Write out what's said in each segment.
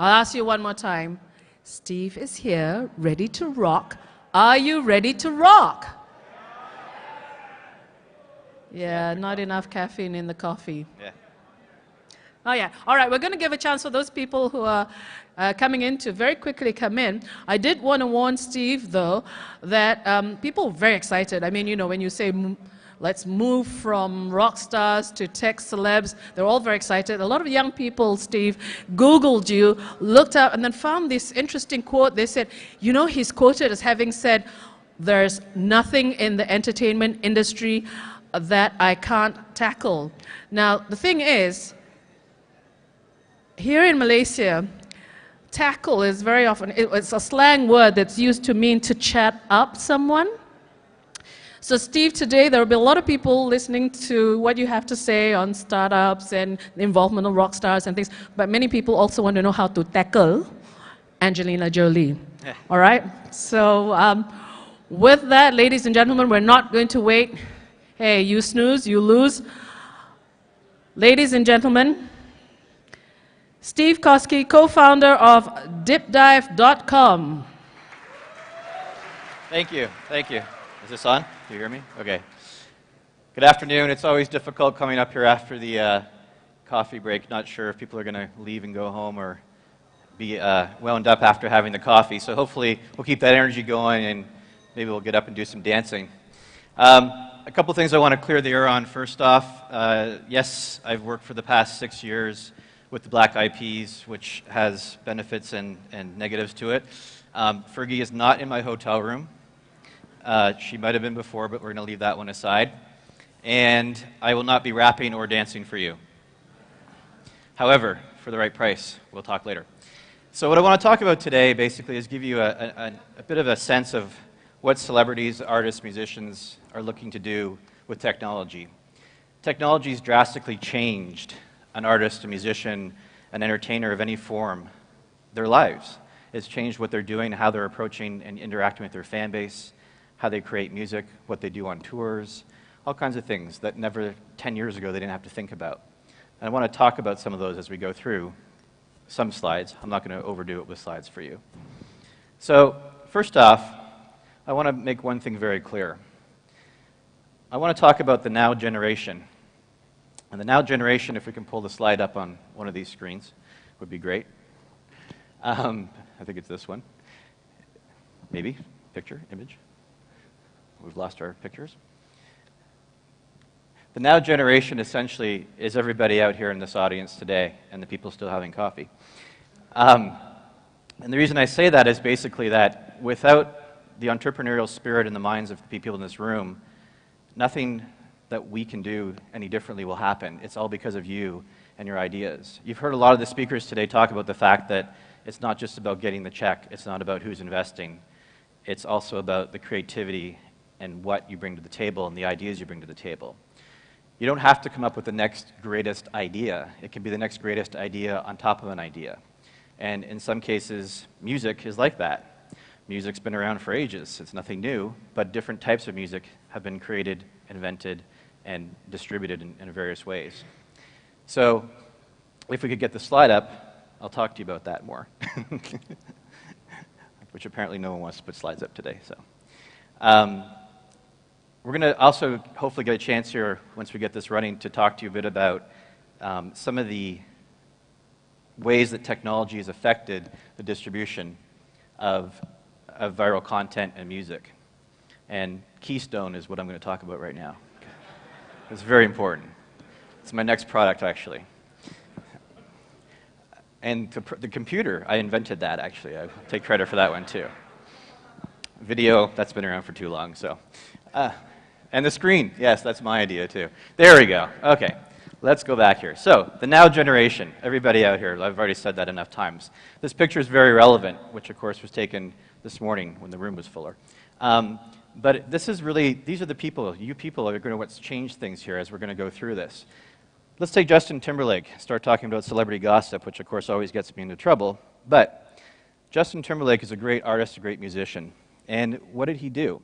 I'll ask you one more time. Steve is here, ready to rock. Are you ready to rock? Yeah, not enough caffeine in the coffee. Yeah. Oh, yeah. All right, we're going to give a chance for those people who are coming in to very quickly come in. I did want to warn Steve, though, that people are very excited. I mean, you know, when you say, let's move from rock stars to tech celebs, they're all very excited. A lot of young people, Steve, Googled you, looked up, and then found this interesting quote. They said, you know, he's quoted as having said, there's nothing in the entertainment industry that I can't tackle. Now, the thing is, here in Malaysia, tackle is very often, it's a slang word that's used to mean to chat up someone. So Steve, today there will be a lot of people listening to what you have to say on startups and the involvement of rock stars and things, but many people also want to know how to tackle Angelina Jolie. Yeah. All right? So with that, ladies and gentlemen, we're not going to wait. Hey, you snooze, you lose. Ladies and gentlemen, Steve Koskie, co-founder of dipdive.com. Thank you. Thank you. Is this on? Do you hear me? Okay. Good afternoon. It's always difficult coming up here after the coffee break. Not sure if people are going to leave and go home or be wound up after having the coffee. So hopefully we'll keep that energy going and maybe we'll get up and do some dancing. A couple things I want to clear the air on. First off, yes, I've worked for the past 6 years with the Black Eyed Peas, which has benefits and negatives to it. Fergie is not in my hotel room. She might have been before, but we're going to leave that one aside. And I will not be rapping or dancing for you. However, for the right price. We'll talk later. So what I want to talk about today basically is give you a bit of a sense of what celebrities, artists, musicians are looking to do with technology. Technology has drastically changed an artist, a musician, an entertainer of any form, their lives. It's changed what they're doing, how they're approaching and interacting with their fan base, how they create music, what they do on tours, all kinds of things that never 10 years ago they didn't have to think about. And I want to talk about some of those as we go through some slides. I'm not going to overdo it with slides for you. So first off, I want to make one thing very clear. I want to talk about the now generation. And the now generation, if we can pull the slide up on one of these screens, would be great. I think it's this one. Maybe. Picture, image. We've lost our pictures. The now generation essentially is everybody out here in this audience today and the people still having coffee. And the reason I say that is basically that without the entrepreneurial spirit in the minds of the people in this room, nothing that we can do any differently will happen. It's all because of you and your ideas. You've heard a lot of the speakers today talk about the fact that it's not just about getting the check. It's not about who's investing. It's also about the creativity and what you bring to the table and the ideas you bring to the table. You don't have to come up with the next greatest idea. It can be the next greatest idea on top of an idea. And in some cases, music is like that. Music's been around for ages. It's nothing new, but different types of music have been created, invented, and distributed in various ways. So if we could get the slide up, I'll talk to you about that more. Which apparently no one wants to put slides up today. So we're going to also hopefully get a chance here, once we get this running, to talk to you a bit about some of the ways that technology has affected the distribution of viral content and music. And Keystone is what I'm going to talk about right now. It's very important. It's my next product, actually. And the computer, I invented that, actually. I take credit for that one, too. Video, that's been around for too long, so. And the screen, yes, that's my idea, too. There we go. Okay, let's go back here. So, the now generation, everybody out here, I've already said that enough times. This picture is very relevant, which, of course, was taken this morning when the room was fuller. But this is really, these are the people, you people are going to what's changed things here as we're going to go through this. Let's take Justin Timberlake, start talking about celebrity gossip, which of course always gets me into trouble. But Justin Timberlake is a great artist, a great musician. And what did he do?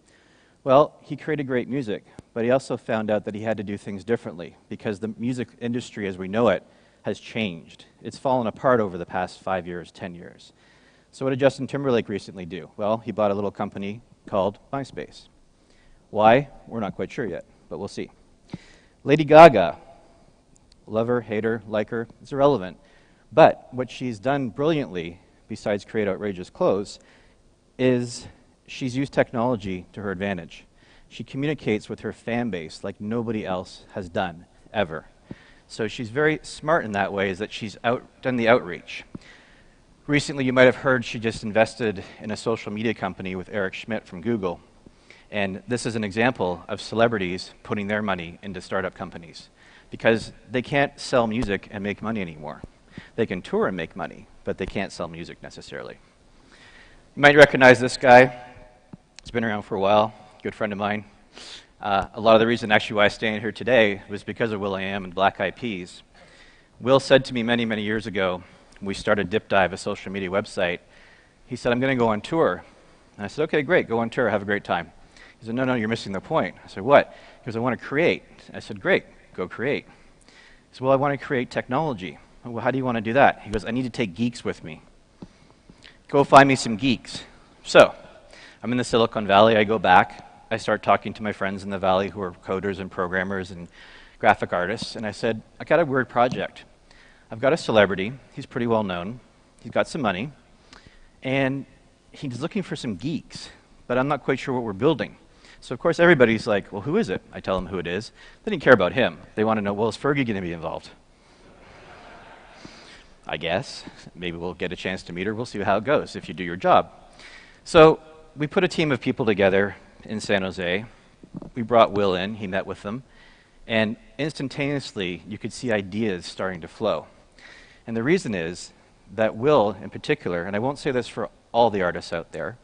Well, he created great music, but he also found out that he had to do things differently because the music industry as we know it has changed. It's fallen apart over the past 5 years, 10 years. So what did Justin Timberlake recently do? Well, he bought a little company called MySpace. Why? We're not quite sure yet, but we'll see. Lady Gaga, love her, hate her, like her, it's irrelevant. But what she's done brilliantly, besides create outrageous clothes, is she's used technology to her advantage. She communicates with her fan base like nobody else has done, ever. So she's very smart in that way, is that she's done the outreach. Recently, you might have heard she just invested in a social media company with Eric Schmidt from Google. And this is an example of celebrities putting their money into startup companies, because they can't sell music and make money anymore. They can tour and make money, but they can't sell music necessarily. You might recognize this guy. He's been around for a while, good friend of mine. A lot of the reason actually why I stand here today was because of Will.I.Am and Black Eyed Peas. Will said to me many, many years ago, when we started Dip Dive, a social media website, he said, I'm going to go on tour. And I said, okay, great, go on tour, have a great time. He said, no, you're missing the point. I said, what? He goes, I want to create. I said, great, go create. He said, well, I want to create technology. Well, how do you want to do that? He goes, I need to take geeks with me. Go find me some geeks. So, I'm in the Silicon Valley, I go back, I start talking to my friends in the Valley who are coders and programmers and graphic artists, and I said, I got a weird project. I've got a celebrity, he's pretty well known, he's got some money, and he's looking for some geeks, but I'm not quite sure what we're building. So of course everybody's like, well, who is it? I tell them who it is. They didn't care about him. They want to know, well, is Fergie going to be involved? I guess. Maybe we'll get a chance to meet her. We'll see how it goes if you do your job. So we put a team of people together in San Jose. We brought Will in. He met with them. And instantaneously, you could see ideas starting to flow. And the reason is that Will, in particular, and I won't say this for all the artists out there,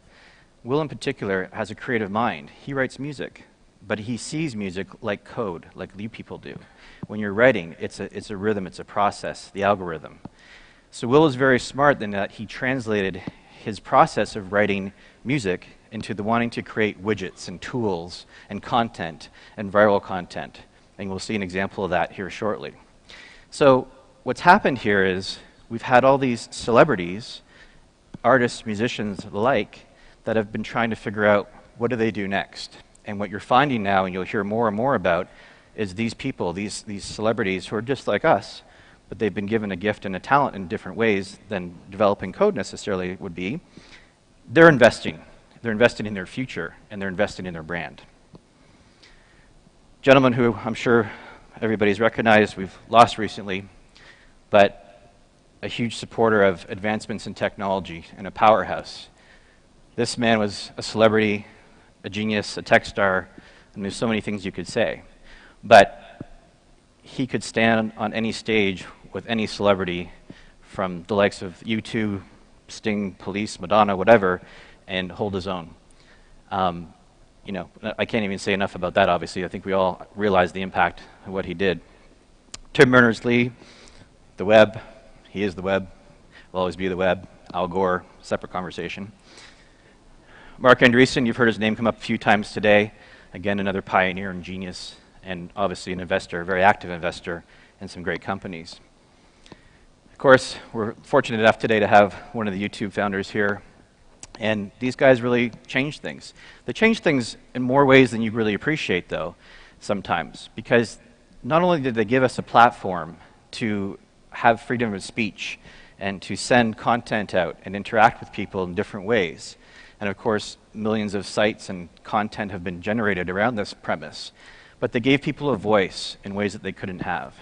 Will, in particular, has a creative mind. He writes music, but he sees music like code, like you people do. When you're writing, it's a rhythm, it's a process, the algorithm. So Will is very smart in that he translated his process of writing music into the wanting to create widgets and tools and content and viral content. And we'll see an example of that here shortly. So what's happened here is we've had all these celebrities, artists, musicians alike, that have been trying to figure out what do they do next. And what you're finding now, and you'll hear more and more about, is these people, these celebrities who are just like us, but they've been given a gift and a talent in different ways than developing code necessarily would be. They're investing. They're investing in their future, and they're investing in their brand. Gentleman who I'm sure everybody's recognized, we've lost recently, but a huge supporter of advancements in technology and a powerhouse. This man was a celebrity, a genius, a tech star, and there's so many things you could say. But he could stand on any stage with any celebrity, from the likes of U2, Sting, Police, Madonna, whatever, and hold his own. You know, I can't even say enough about that, obviously. I think we all realize the impact of what he did. Tim Berners-Lee, the web, he is the web, will always be the web. Al Gore, separate conversation. Mark Andreessen, you've heard his name come up a few times today. Again, another pioneer and genius, and obviously an investor, a very active investor in some great companies. Of course, we're fortunate enough today to have one of the YouTube founders here, and these guys really changed things. They changed things in more ways than you really appreciate, though, sometimes, because not only did they give us a platform to have freedom of speech and to send content out and interact with people in different ways, and of course, millions of sites and content have been generated around this premise, but they gave people a voice in ways that they couldn't have.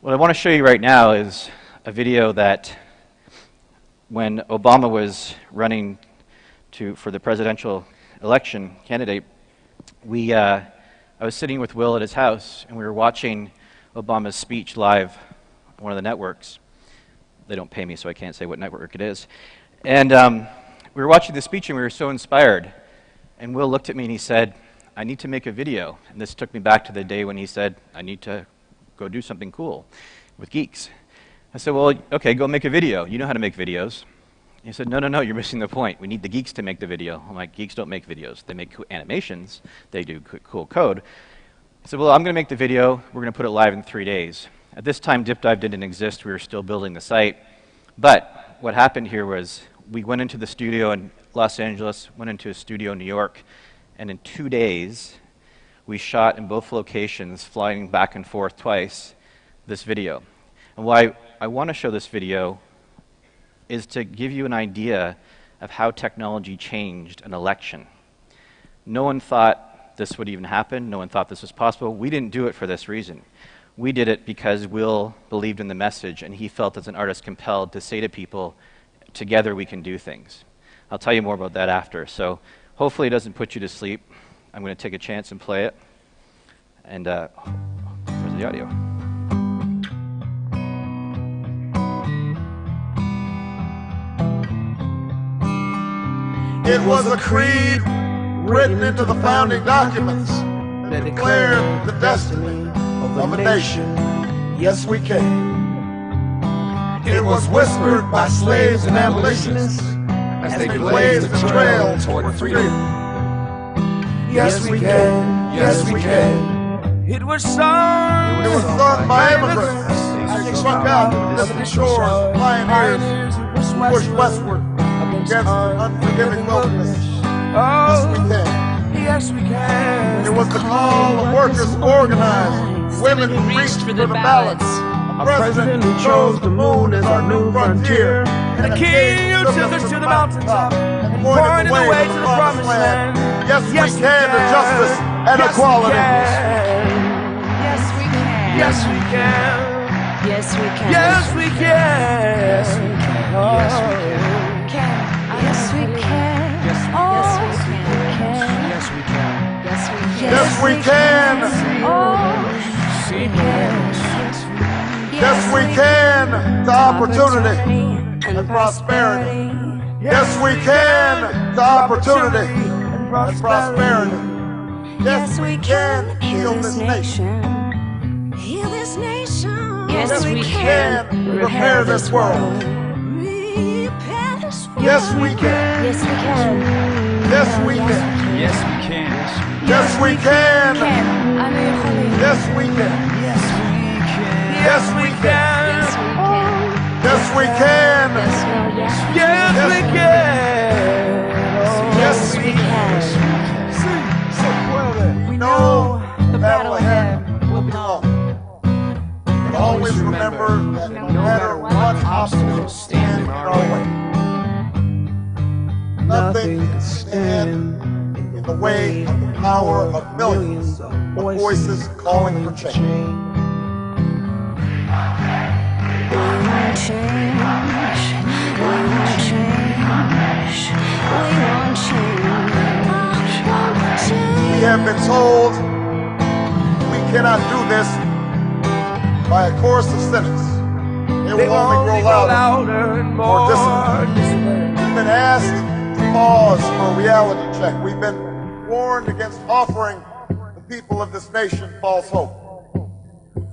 What I want to show you right now is a video that when Obama was running for the presidential election candidate, I was sitting with Will at his house, and we were watching Obama's speech live on one of the networks. They don't pay me, so I can't say what network it is. And we were watching the speech, and we were so inspired. And Will looked at me, and he said, I need to make a video. And this took me back to the day when he said, I need to go do something cool with geeks. I said, well, okay, go make a video. You know how to make videos. He said, no, you're missing the point. We need the geeks to make the video. I'm like, geeks don't make videos. They make animations. They do cool code. I said, well, I'm going to make the video. We're going to put it live in 3 days. At this time, Dip Dive didn't exist. We were still building the site. But what happened here was we went into the studio in Los Angeles, went into a studio in New York, and in 2 days, we shot in both locations, flying back and forth twice, this video. And why I want to show this video is to give you an idea of how technology changed an election. No one thought this would even happen. No one thought this was possible. We didn't do it for this reason. We did it because Will believed in the message, and he felt as an artist compelled to say to people, together we can do things. I'll tell you more about that after. So hopefully it doesn't put you to sleep. I'm going to take a chance and play it. And where's the audio? It was a creed written into the founding documents that declared the destiny of a nation. Yes, we can. It was whispered by slaves and abolitionists as they blazed the trail toward freedom. Yes, we can. Yes, we can. It was sung by immigrants as they struck out to the distant shores, pioneers who pushed westward against the unforgiving wilderness. Yes, we can. Yes, we can. It was the call of workers who organized, women who reached for the ballots, a president who chose the moon as our new frontier, And a king who took us to the mountaintop and pointed the way to the promised land. Yes, we can to justice and equality. Yes, we can. Yes, we can. Yes, we can. Yes, we can. Yes, we can. Yes, we can. Yes, we Oh, can. yes, we can. Yes, we can. Yes, we can. Yes, we can. Oh, we can. Yes, we can to opportunity and prosperity. Yes, we can to opportunity and prosperity. Yes, we can heal this nation. Heal this nation. Yes, we can repair this world. Repair this world. Yes, we can. Yes, we can. Yes, we can. Yes, we can. Yes, we can. Yes, we can. Yes, we can. Yes, we can. Yes, we can. Yes, we can. Yes, we can. We know the battle ahead will be long. But always remember that no matter what obstacles stand in our way, nothing can stand in the way of the power of millions of voices calling for change. We want change. We want change. We want change. We have been told we cannot do this by a chorus of cynics. They will only grow louder and more disciplined. We've been asked to pause for a reality check. We've been warned against offering the people of this nation false hope.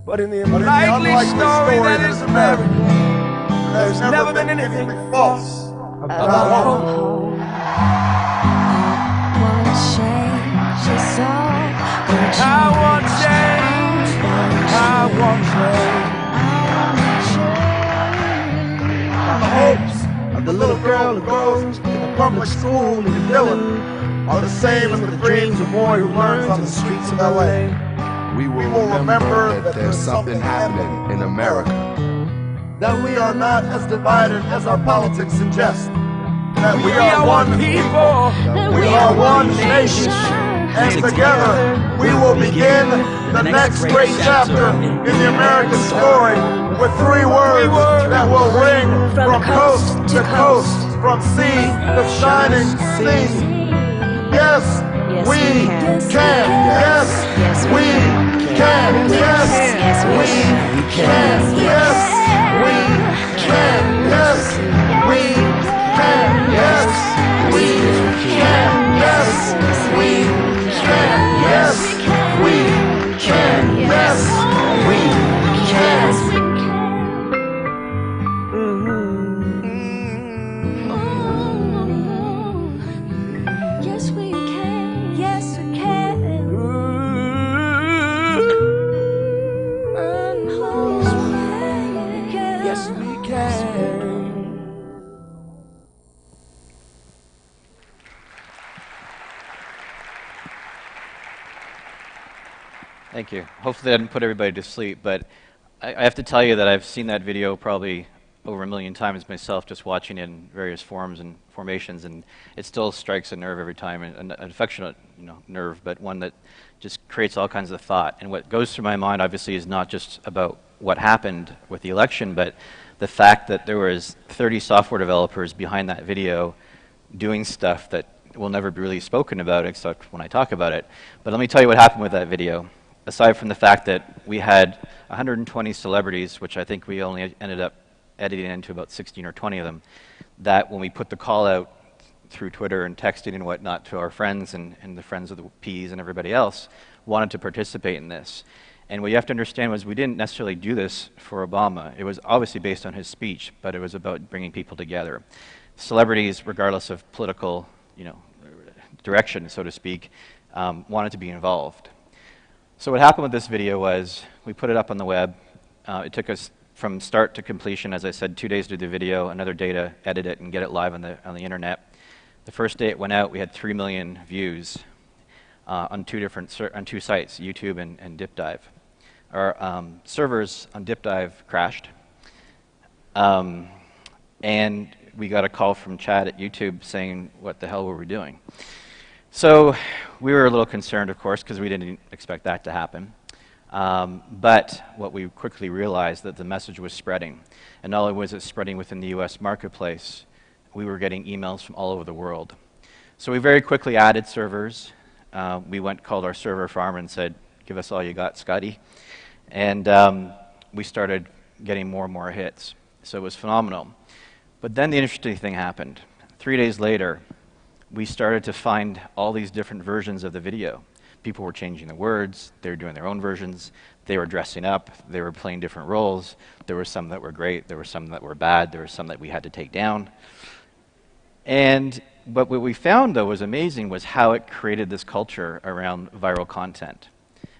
But in the unlikely story that is America, there's never been anything false about hope. I want change. I want change. The hopes of the little girl who goes to the public school in Dillon are the same as the dreams of a boy who learns on the streets of LA. We will remember that there's something happening in America. That we are not as divided as our politics suggest. That We are one people. We are one nation. And together we will begin the next great chapter in the American story with 3 words that will ring from coast to coast, from sea to shining sea. Yes, we can. Yes, we can. Yes, we can. Yes, we can. Yes, we can. Yes, we can. Yes, we can. Yes, we can. Yes, we can. Yes, we can. Yes, we can. Thank you. Hopefully I didn't put everybody to sleep, but I have to tell you that I've seen that video probably over 1 million times myself, just watching it in various forms and formations, and it still strikes a nerve every time, an affectionate nerve, but one that just creates all kinds of thought. And what goes through my mind, obviously, is not just about what happened with the election, but the fact that there was 30 software developers behind that video doing stuff that will never be really spoken about except when I talk about it. But let me tell you what happened with that video. Aside from the fact that we had 120 celebrities, which I think we only ended up editing into about 16 or 20 of them, that when we put the call out through Twitter and texting and whatnot to our friends and the friends of the Ps and everybody else, wanted to participate in this. And what you have to understand was we didn't necessarily do this for Obama. It was obviously based on his speech, but it was about bringing people together. Celebrities, regardless of political direction, so to speak, wanted to be involved. So what happened with this video was we put it up on the web. It took us from start to completion, as I said, 2 days to do the video, another day to edit it and get it live on the internet. The first day it went out, we had 3 million views on two sites, YouTube and DipDive. Our servers on DipDive crashed, and we got a call from Chad at YouTube saying, "What the hell were we doing?" So we were a little concerned, of course, because we didn't expect that to happen. But what we quickly realized that the message was spreading. And not only was it spreading within the US marketplace, we were getting emails from all over the world. So we very quickly added servers. We called our server farm and said, "Give us all you got, Scotty." And we started getting more and more hits. So it was phenomenal. But then the interesting thing happened. 3 days later, we started to find all these different versions of the video. People were changing the words, they were doing their own versions, they were dressing up, they were playing different roles. There were some that were great, there were some that were bad, there were some that we had to take down. But what we found, though, was amazing was how it created this culture around viral content.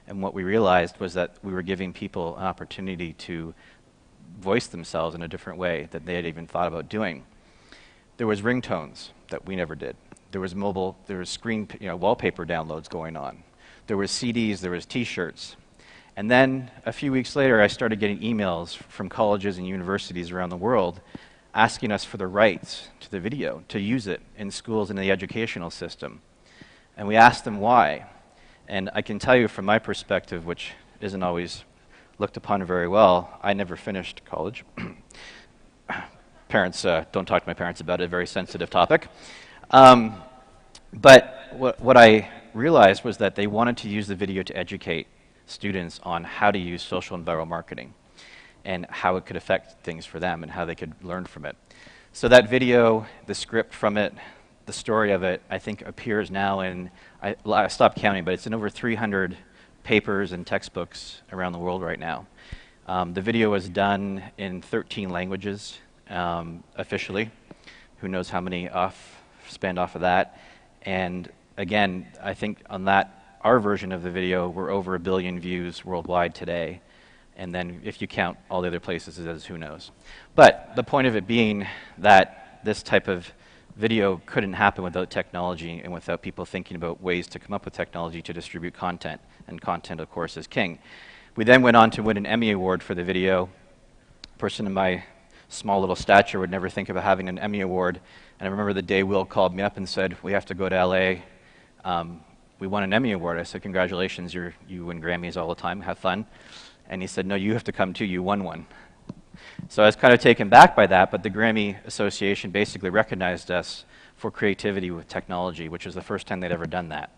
And what we realized was that we were giving people an opportunity to voice themselves in a different way that they had even thought about doing. There was ringtones that we never did. There was mobile, there was screen, wallpaper downloads going on. There was CDs, there was T-shirts. And then a few weeks later, I started getting emails from colleges and universities around the world asking us for the rights to the video, to use it in schools and in the educational system. And we asked them why. And I can tell you from my perspective, which isn't always looked upon very well, I never finished college. Parents, don't talk to my parents about it, a very sensitive topic. But what I realized was that they wanted to use the video to educate students on how to use social and viral marketing and how it could affect things for them and how they could learn from it. So that video, the script from it, the story of it, I think appears now in, I stopped counting, but it's in over 300 papers and textbooks around the world right now. The video was done in 13 languages officially. Who knows how many spanned off of that. And again, I think on that, our version of the video, we're over 1 billion views worldwide today. And then if you count all the other places, it is who knows. But the point of it being that this type of video couldn't happen without technology and without people thinking about ways to come up with technology to distribute content. And content, of course, is king. We then went on to win an Emmy Award for the video. A person in my small little stature would never think about having an Emmy Award. And I remember the day Will called me up and said, "We have to go to LA. We won an Emmy Award." I said, "Congratulations, you win Grammys all the time, have fun." And he said, "No, you have to come too, you won one." So I was kind of taken back by that, but the Grammy Association basically recognized us for creativity with technology, which was the first time they'd ever done that.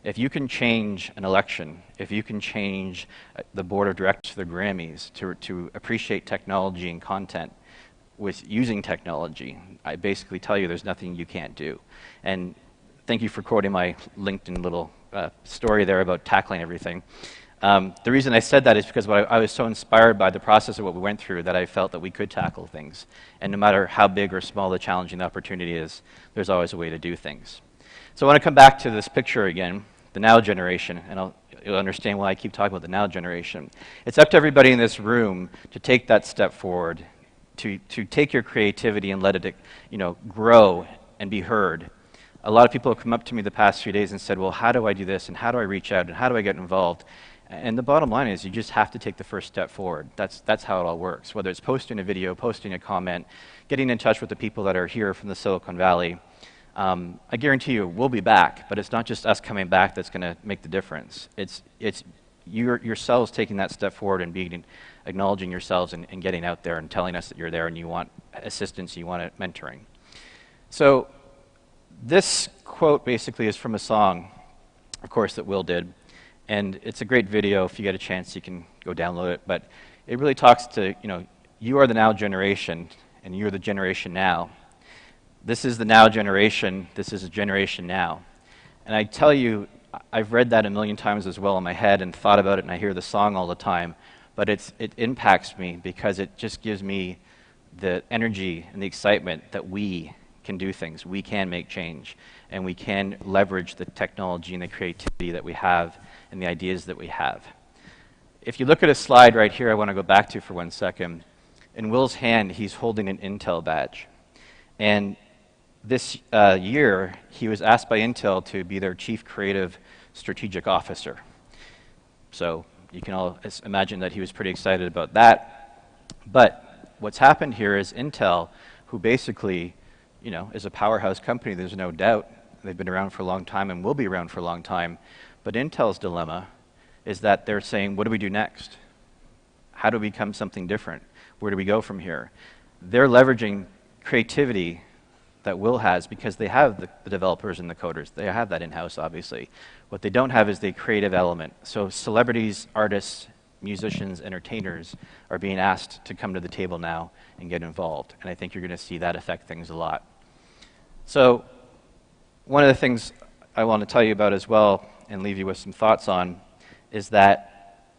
If you can change an election, if you can change the board of directors of the Grammys to appreciate technology and content with using technology, I basically tell you there's nothing you can't do. And thank you for quoting my LinkedIn little story there about tackling everything. The reason I said that is because I was so inspired by the process of what we went through that I felt that we could tackle things. And no matter how big or small the challenging opportunity is, there's always a way to do things. So I want to come back to this picture again, the now generation, and you'll understand why I keep talking about the now generation. It's up to everybody in this room to take that step forward, to take your creativity and let it grow and be heard. A lot of people have come up to me the past few days and said, "Well, how do I do this, and how do I reach out, and how do I get involved?" And the bottom line is you just have to take the first step forward. That's how it all works. Whether it's posting a video, posting a comment, getting in touch with the people that are here from the Silicon Valley. I guarantee you we'll be back, but it's not just us coming back that's going to make the difference. It's yourselves taking that step forward and acknowledging yourselves and getting out there and telling us that you're there and you want assistance, you want mentoring. So this quote basically is from a song, of course, that Will did. And it's a great video. If you get a chance, you can go download it. But it really talks to, you are the now generation, and you're the generation now. This is the now generation. This is a generation now. And I tell you, I've read that a million times as well in my head and thought about it, and I hear the song all the time. But it impacts me because it just gives me the energy and the excitement that we can do things. We can make change, and we can leverage the technology and the creativity that we have and the ideas that we have. If you look at a slide right here, I want to go back to for 1 second. In Will's hand, he's holding an Intel badge. And this year, he was asked by Intel to be their Chief Creative Strategic Officer. So you can all imagine that he was pretty excited about that. But what's happened here is Intel, who basically is a powerhouse company, there's no doubt. They've been around for a long time and will be around for a long time. But Intel's dilemma is that they're saying, what do we do next? How do we become something different? Where do we go from here? They're leveraging creativity that Will has because they have the developers and the coders. They have that in-house, obviously. What they don't have is the creative element. So celebrities, artists, musicians, entertainers are being asked to come to the table now and get involved. And I think you're going to see that affect things a lot. So one of the things I want to tell you about as well and leave you with some thoughts on is that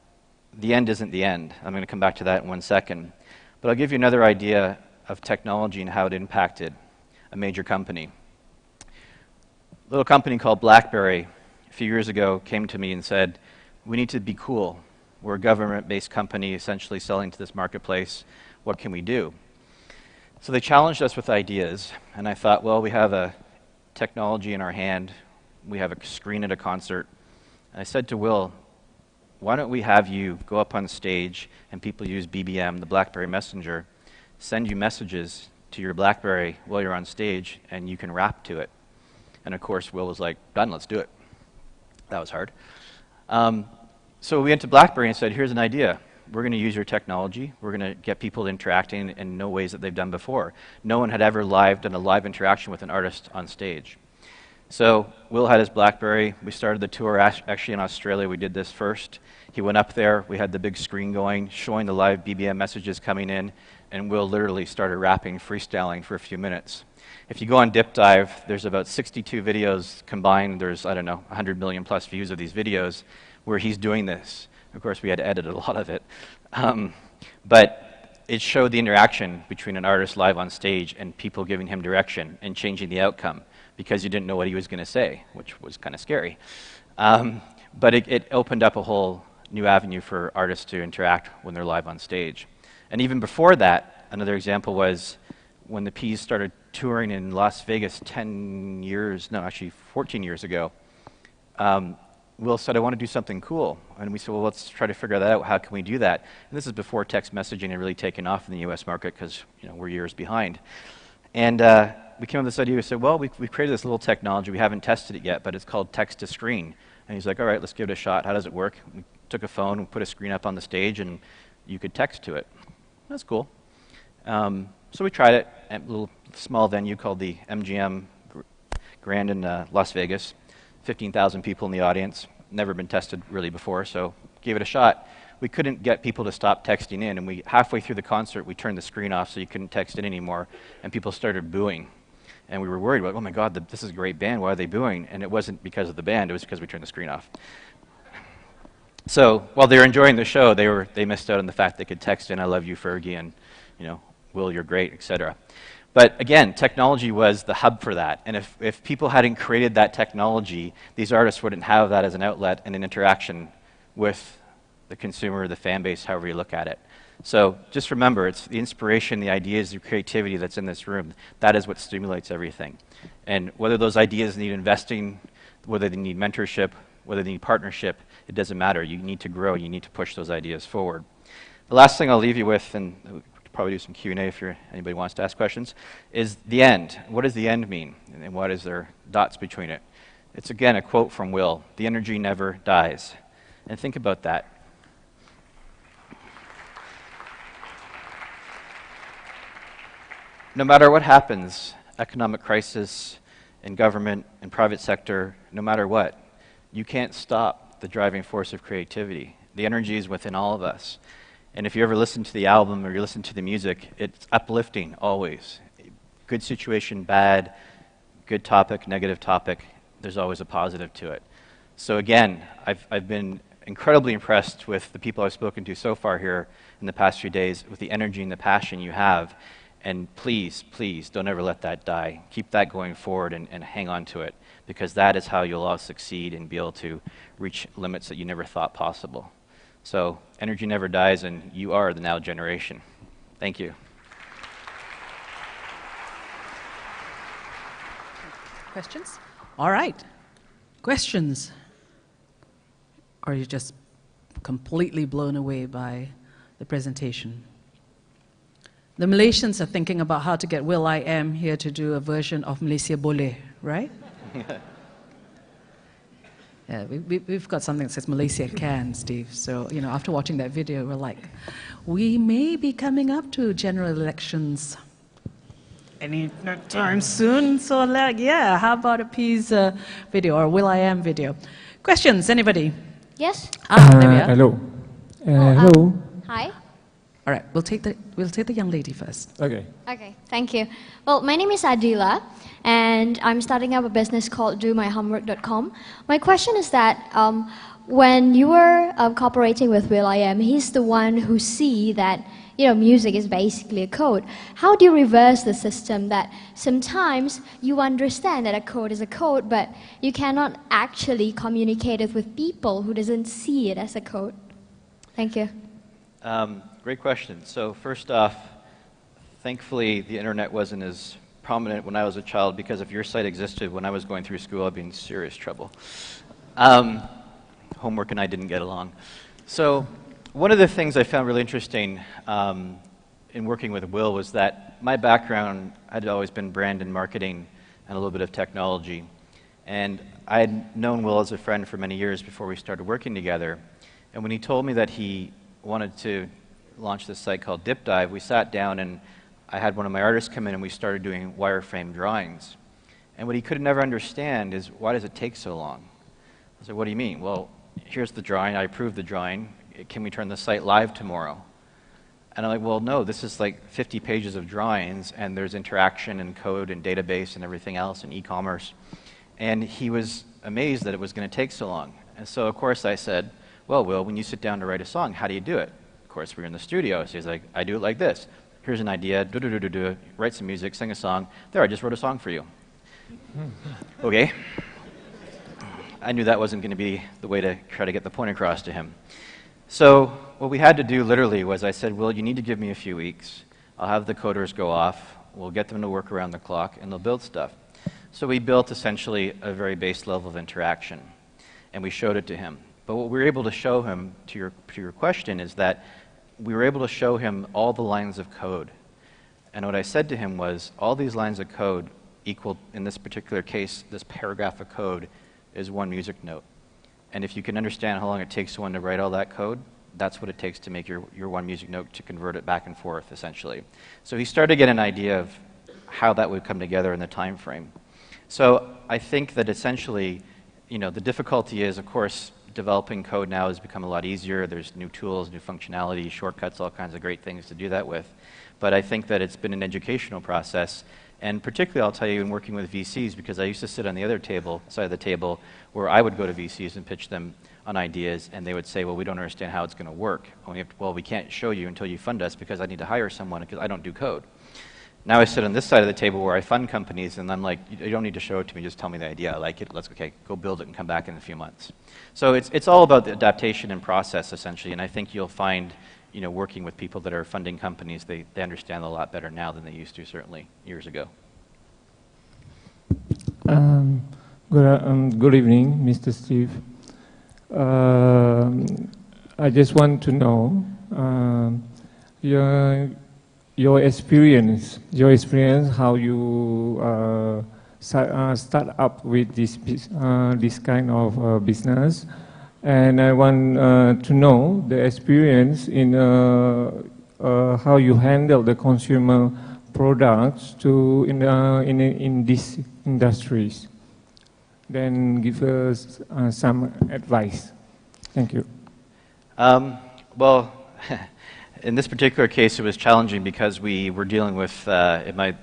the end isn't the end. I'm going to come back to that in 1 second. But I'll give you another idea of technology and how it impacted a major company. A little company called BlackBerry a few years ago came to me and said, we need to be cool. We're a government-based company essentially selling to this marketplace. What can we do? So they challenged us with ideas, and I thought, well, we have a technology in our hand. We have a screen at a concert. And I said to Will, why don't we have you go up on stage and people use BBM, the BlackBerry Messenger, send you messages to your BlackBerry while you're on stage, and you can rap to it. And of course, Will was like, done, let's do it. That was hard. So we went to BlackBerry and said, here's an idea. We're going to use your technology. We're going to get people interacting in no ways that they've done before. No one had ever done a live interaction with an artist on stage. So Will had his BlackBerry. We started the tour actually in Australia. We did this first. He went up there. We had the big screen going, showing the live BBM messages coming in, and Will literally started rapping, freestyling for a few minutes. If you go on Dip Dive, there's about 62 videos combined. There's, 100 million plus views of these videos where he's doing this. Of course, we had to edit a lot of it. But it showed the interaction between an artist live on stage and people giving him direction and changing the outcome because you didn't know what he was going to say, which was kind of scary. But it opened up a whole new avenue for artists to interact when they're live on stage. And even before that, another example was when the Peas started touring in Las Vegas 14 years ago. Will said, I want to do something cool. And we said, well, let's try to figure that out. How can we do that? And this is before text messaging had really taken off in the US market because we're years behind. And we came up with this idea. We said, well, we've created this little technology. We haven't tested it yet, but it's called text to screen. And he's like, all right, let's give it a shot. How does it work? We took a phone, we put a screen up on the stage, and you could text to it. That's cool. So we tried it at a little small venue called the MGM Grand in Las Vegas. 15,000 people in the audience. Never been tested really before, so gave it a shot. We couldn't get people to stop texting in, and halfway through the concert, we turned the screen off so you couldn't text in anymore, and people started booing. And we were worried about, oh my God, this is a great band, why are they booing? And it wasn't because of the band, it was because we turned the screen off. So while they were enjoying the show, they missed out on the fact they could text in, I love you, Fergie, and Will, you're great, etc. But again, technology was the hub for that. And if people hadn't created that technology, these artists wouldn't have that as an outlet and an interaction with the consumer, the fan base, however you look at it. So just remember, it's the inspiration, the ideas, the creativity that's in this room. That is what stimulates everything. And whether those ideas need investing, whether they need mentorship, whether they need partnership, it doesn't matter. You need to grow. You need to push those ideas forward. The last thing I'll leave you with, and we'll probably do some Q&A if anybody wants to ask questions, is the end. What does the end mean? And what is there dots between it? It's, again, a quote from Will. The energy never dies. And think about that. No matter what happens, economic crisis, in government, in private sector, no matter what, you can't stop the driving force of creativity. The energy is within all of us. And if you ever listen to the album or you listen to the music, it's uplifting always. Good situation, bad, good topic, negative topic, there's always a positive to it. So again, I've been incredibly impressed with the people I've spoken to so far here in the past few days, with the energy and the passion you have. And please, please, don't ever let that die. Keep that going forward and hang on to it, because that is how you'll all succeed and be able to reach limits that you never thought possible. So energy never dies, and you are the now generation. Thank you. Questions? All right. Questions? Or are you just completely blown away by the presentation? The Malaysians are thinking about how to get Will.I.Am here to do a version of Malaysia Boleh, right? Yeah, we've got something that says Malaysia Can, Steve. So, you know, after watching that video, we're like, we may be coming up to general elections anytime soon. So, like, yeah, how about a peace video or Will.I.Am video? Questions, anybody? Yes. There we are. Hello. Hello. Hi. All right, we'll take the young lady first. Okay. Okay, thank you. Well, my name is Adila, and I'm starting up a business called domyhomework.com. My question is that when you were cooperating with Will.I.Am, he's the one who see that, you know, music is basically a code. How do you reverse the system that sometimes you understand that a code is a code, but you cannot actually communicate it with people who doesn't see it as a code? Thank you. Great question. So first off, thankfully the internet wasn't as prominent when I was a child, because if your site existed when I was going through school, I'd be in serious trouble. Homework and I didn't get along. So one of the things I found really interesting in working with Will was that my background had always been brand and marketing and a little bit of technology. And I had known Will as a friend for many years before we started working together. And when he told me that he wanted to launch this site called Dip Dive, we sat down and I had one of my artists come in and we started doing wireframe drawings. And what he could never understand is, why does it take so long? I said, what do you mean? Well, here's the drawing, I approved the drawing, can we turn the site live tomorrow? And I'm like, well, no, this is like 50 pages of drawings, and there's interaction and code and database and everything else and e-commerce. And he was amazed that it was going to take so long. And so, of course, I said, well, Will, when you sit down to write a song, how do you do it? Of course, we were in the studio, so he's like, I do it like this. Here's an idea, write some music, sing a song. There, I just wrote a song for you. Okay. I knew that wasn't going to be the way to try to get the point across to him. So what we had to do literally was I said, Will, you need to give me a few weeks. I'll have the coders go off. We'll get them to work around the clock, and they'll build stuff. So we built essentially a very base level of interaction, and we showed it to him. But what we were able to show him, to your question, is that we were able to show him all the lines of code. And what I said to him was, all these lines of code equal, in this particular case, this paragraph of code is one music note. And if you can understand how long it takes someone to write all that code, that's what it takes to make your one music note, to convert it back and forth, essentially. So he started to get an idea of how that would come together in the time frame. So I think that essentially, you know, the difficulty is, of course, developing code now has become a lot easier. There's new tools, new functionality, shortcuts, all kinds of great things to do that with. But I think that it's been an educational process. And particularly, I'll tell you, in working with VCs, because I used to sit on the other side of the table, where I would go to VCs and pitch them on ideas, and they would say, well, we don't understand how it's going to work. Well, we can't show you until you fund us, because I need to hire someone, because I don't do code. Now I sit on this side of the table where I fund companies, and I'm like, you don't need to show it to me, just tell me the idea. I like it, okay, go build it and come back in a few months. So it's all about the adaptation and process, essentially, and I think you'll find, you know, working with people that are funding companies, they understand a lot better now than they used to, certainly, years ago. Good evening, Mr. Steve. I just want to know your experience, how you start up with this kind of business, and I want to know the experience in how you handle the consumer products in these industries. Then give us some advice. Thank you. Well, in this particular case, it was challenging because we were dealing with, in my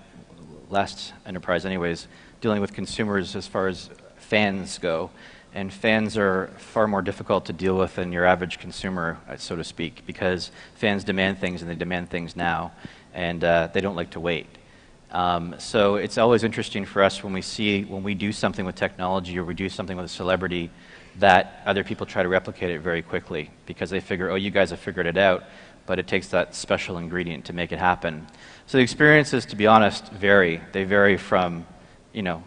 last enterprise anyways, dealing with consumers as far as fans go. And fans are far more difficult to deal with than your average consumer, so to speak, because fans demand things and they demand things now, and they don't like to wait. So it's always interesting for us when we do something with technology or we do something with a celebrity that other people try to replicate it very quickly because they figure, oh, you guys have figured it out, but it takes that special ingredient to make it happen. So the experiences, to be honest, vary. They vary from, a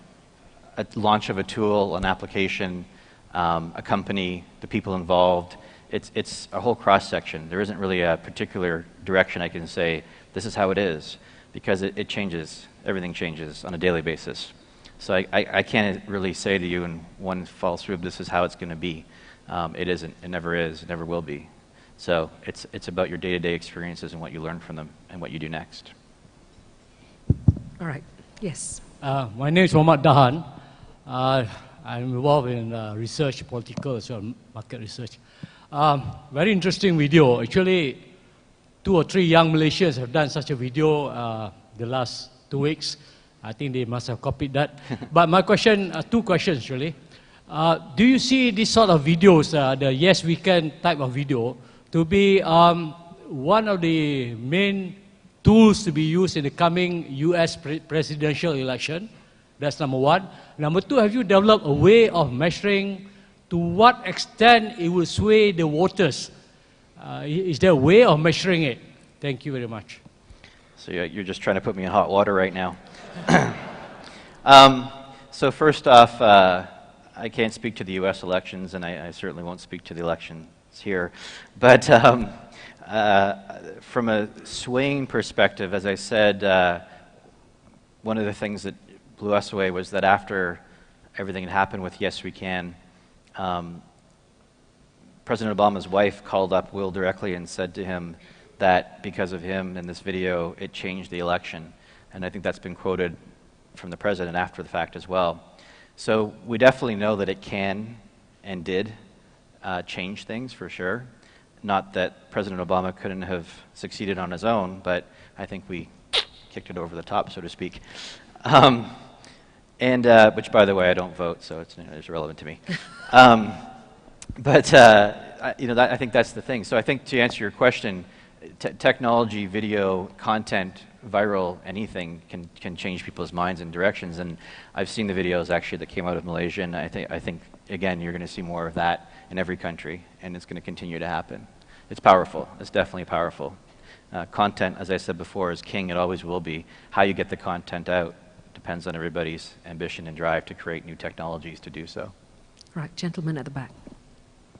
launch of a tool, an application, a company, the people involved. It's a whole cross-section. There isn't really a particular direction I can say, this is how it is, because it changes. Everything changes on a daily basis. So I can't really say to you in one fell swoop, this is how it's going to be. It isn't. It never is. It never will be. So it's about your day-to-day experiences and what you learn from them and what you do next. All right. Yes. My name is Muhammad Dahan. I'm involved in research, political as well, market research. Very interesting video. Actually, 2 or 3 young Malaysians have done such a video the last 2 weeks. I think they must have copied that. But my question, 2 questions really. Do you see this sort of videos, the Yes We Can type of video, to be one of the main tools to be used in the coming US presidential election? That's number 1. Number 2, have you developed a way of measuring to what extent it will sway the voters? Is there a way of measuring it? Thank you very much. So you're just trying to put me in hot water right now. So first off, I can't speak to the US elections, and I certainly won't speak to the elections here. But from a swaying perspective, as I said, one of the things that blew us away was that after everything had happened with Yes We Can, President Obama's wife called up Will directly and said to him that because of him in this video, it changed the election. And I think that's been quoted from the president after the fact as well. So we definitely know that it can and did change things for sure. Not that President Obama couldn't have succeeded on his own, but I think we kicked it over the top, so to speak. Which, by the way, I don't vote, so it's irrelevant to me. I think that's the thing. So I think to answer your question, technology, video, content, viral, anything can change people's minds and directions. And I've seen the videos actually that came out of Malaysia, and I think again you're going to see more of that in every country, and it's going to continue to happen. It's powerful. It's definitely powerful. Content, as I said before, is king. It always will be. How you get the content out depends on everybody's ambition and drive to create new technologies to do so. Right, gentleman at the back.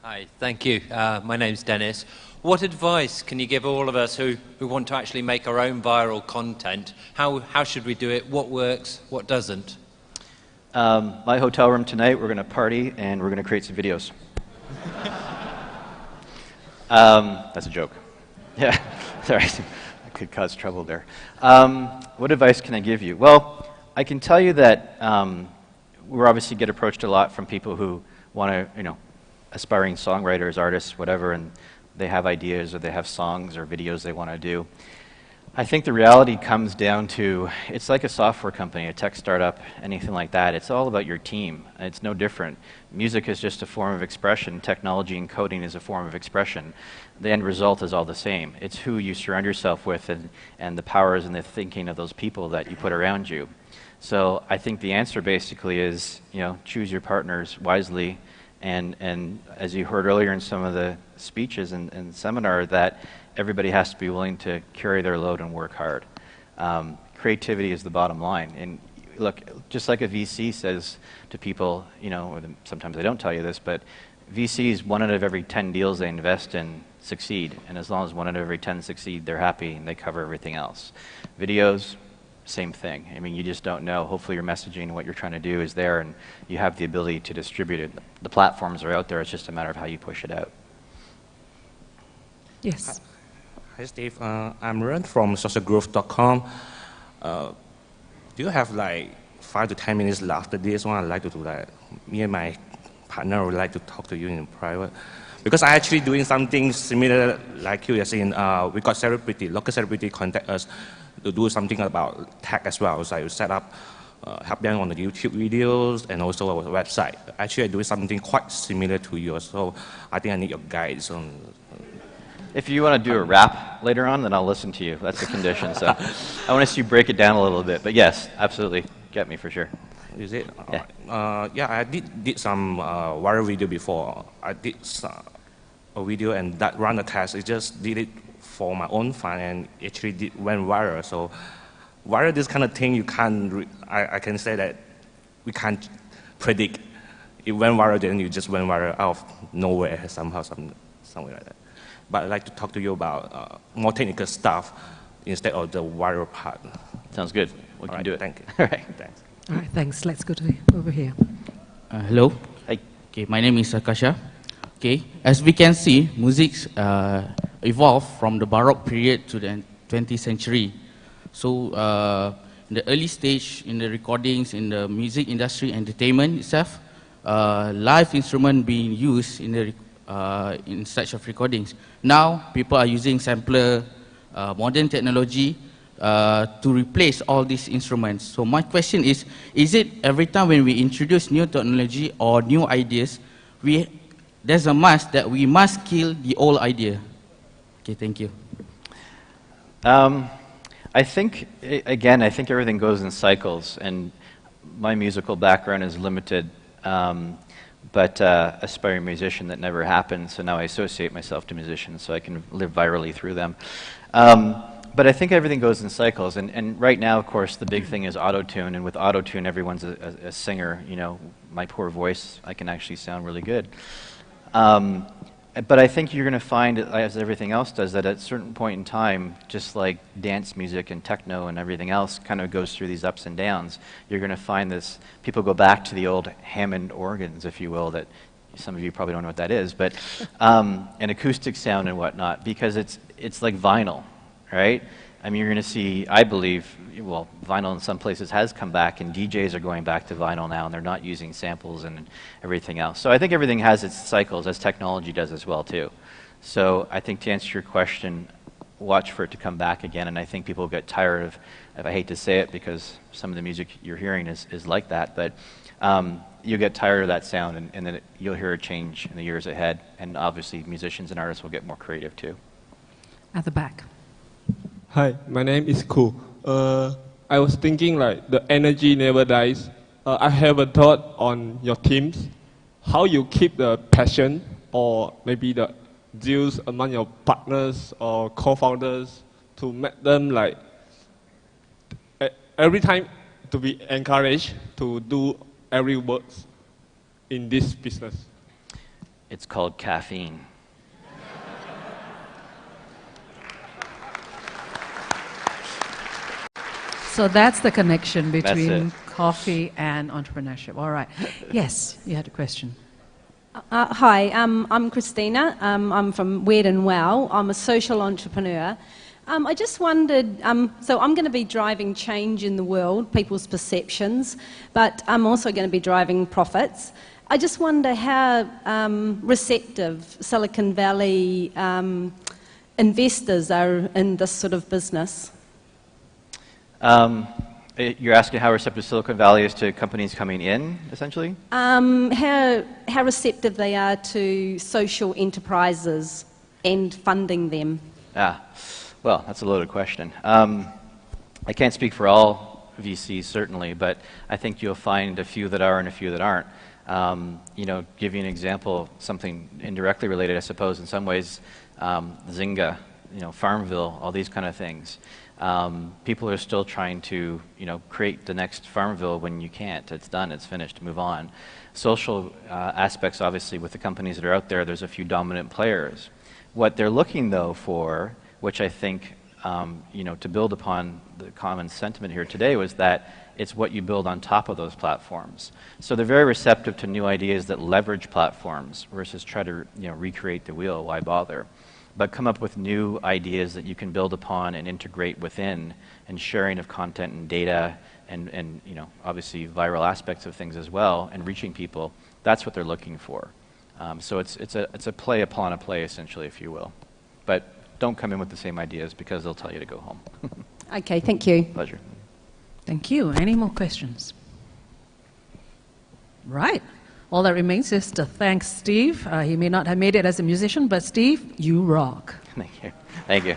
Hi, thank you. My name's Dennis. What advice can you give all of us who want to actually make our own viral content? How should we do it? What works? What doesn't? My hotel room tonight, we're going to party and we're going to create some videos. That's a joke. Yeah, sorry. I could cause trouble there. What advice can I give you? Well, I can tell you that we obviously get approached a lot from people who want to, aspiring songwriters, artists, whatever, and they have ideas or they have songs or videos they want to do. I think the reality comes down to, it's like a software company, a tech startup, anything like that. It's all about your team. It's no different. Music is just a form of expression. Technology and coding is a form of expression. The end result is all the same. It's who you surround yourself with and the powers and the thinking of those people that you put around you. So I think the answer basically is, choose your partners wisely. And as you heard earlier in some of the speeches and seminar, that everybody has to be willing to carry their load and work hard. Creativity is the bottom line. And look, just like a VC says to people, or sometimes they don't tell you this, but VCs, 1 out of every 10 deals they invest in succeed, and as long as 1 out of every 10 succeed, they're happy and they cover everything else. Videos, same thing. I mean, you just don't know. Hopefully your messaging and what you're trying to do is there, and you have the ability to distribute it. The platforms are out there. It's just a matter of how you push it out. Yes. Hi, Steve. I'm Ren from socialgrowth.com. Do you have like 5 to 10 minutes left? This one I'd like to do that. Me and my partner would like to talk to you in private. Because I actually doing something similar like you. As in, we got local celebrity contact us to do something about tech as well. So I set up, help them on the YouTube videos and also our website. Actually, I do something quite similar to yours. So I think I need your guides on. If you want to do a rap later on, then I'll listen to you. That's the condition. So I want to see you break it down a little bit. But yes, absolutely, get me for sure. Is it? Yeah. Yeah, I did some viral video before. I did a video and that ran a test. I just did it for my own fun and actually went viral. So viral, this kind of thing, you can't. I can say that we can't predict. It went viral, then you just went viral out of nowhere somehow, somewhere like that. But I'd like to talk to you about more technical stuff instead of the viral part. Sounds good. We can do it. Thank you. All right. Thanks. All right, thanks. Let's go to over here. Hello. Hi. Okay, my name is Akasha. Okay, as we can see, music evolved from the Baroque period to the 20th century. So in the early stage, in the recordings, in the music industry, entertainment itself, live instrument being used in the in such of recordings. Now, people are using sampler, modern technology to replace all these instruments. So my question is it every time when we introduce new technology or new ideas, there's a must that we must kill the old idea? Okay, thank you. I think, again, I think everything goes in cycles, and my musical background is limited. But aspiring musician that never happened, so now I associate myself to musicians so I can live virally through them. But I think everything goes in cycles, and right now, of course, the big thing is auto-tune, and with auto-tune, everyone's a singer. You know, my poor voice, I can actually sound really good. But I think you're going to find, as everything else does, that at a certain point in time, just like dance music and techno and everything else kind of goes through these ups and downs, you're going to find this, people go back to the old Hammond organs, if you will, that some of you probably don't know what that is, but an acoustic sound and whatnot, because it's like vinyl, right? I mean, you're going to see, I believe, well, vinyl in some places has come back, and DJs are going back to vinyl now, and they're not using samples and everything else. So I think everything has its cycles, as technology does as well, too. So I think to answer your question, watch for it to come back again, and I think people get tired of, I hate to say it because some of the music you're hearing is like that, but you'll get tired of that sound, and then you'll hear a change in the years ahead, and obviously musicians and artists will get more creative, too. At the back. Hi, my name is Ku. I was thinking like the energy never dies. I have a thought on your teams, how you keep the passion or maybe the deals among your partners or co-founders to make them like every time to be encouraged to do every work in this business. It's called caffeine. So that's the connection between coffee and entrepreneurship. All right. Yes, you had a question. Hi, I'm Christina. I'm from Weird and Well. I'm a social entrepreneur. I just wondered, so I'm going to be driving change in the world, people's perceptions, but I'm also going to be driving profits. I just wonder how receptive Silicon Valley investors are in this sort of business. You're asking how receptive Silicon Valley is to companies coming in, essentially? How receptive they are to social enterprises and funding them. Well, that's a loaded question. I can't speak for all VCs, certainly, but I think you'll find a few that are and a few that aren't. You know, give you an example, something indirectly related, I suppose, in some ways, Zynga, you know, Farmville, all these kind of things. People are still trying to, create the next Farmville when you can't. It's done, it's finished, move on. Social aspects, obviously, with the companies that are out there, there's a few dominant players. What they're looking, though, for, which I think, to build upon the common sentiment here today, was that it's what you build on top of those platforms. So they're very receptive to new ideas that leverage platforms versus try to, recreate the wheel. Why bother? But come up with new ideas that you can build upon and integrate within, and sharing of content and data, and obviously viral aspects of things as well, and reaching people. That's what they're looking for. So it's a play upon a play, essentially, if you will. But don't come in with the same ideas, because they'll tell you to go home. Okay, thank you. Pleasure. Thank you. Any more questions? Right. All that remains is to thank Steve. He may not have made it as a musician, but Steve, you rock. Thank you. Thank you.